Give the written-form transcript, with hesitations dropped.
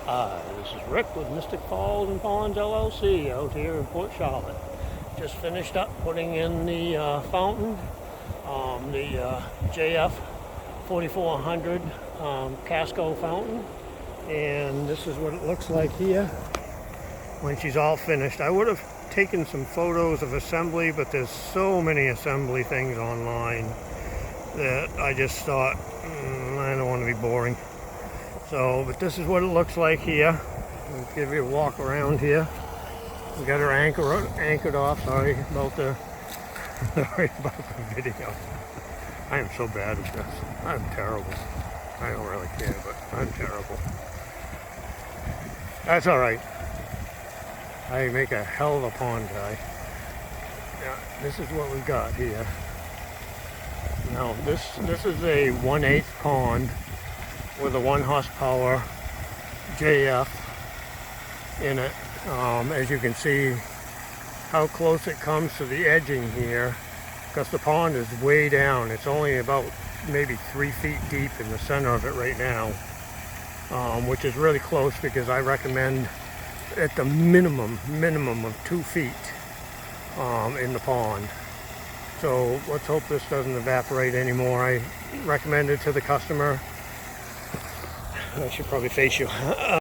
This is Rick with Mystic Falls and Ponds LLC out here in Port Charlotte. Just finished up putting in the fountain, the JF 4400 Casco fountain, and this is what it looks like here when she's all finished. I would have taken some photos of assembly, but there's so many assembly things online that I just thought I don't want to be boring. So, but this is what it looks like here. I'll give you a walk around here. We got her anchored off. Sorry about the video. I am so bad at this. I'm terrible. I don't really care, but I'm terrible. That's all right. I make a hell of a pond guy. Yeah, this is what we got here. Now this is a 1/8 pond with a 1 horsepower JF in it. As you can see how close it comes to the edging here, because the pond is way down. It's only about maybe 3 feet deep in the center of it right now, which is really close, because I recommend at the minimum of 2 feet in the pond. So let's hope this doesn't evaporate anymore. I recommend it to the customer. I should probably face you.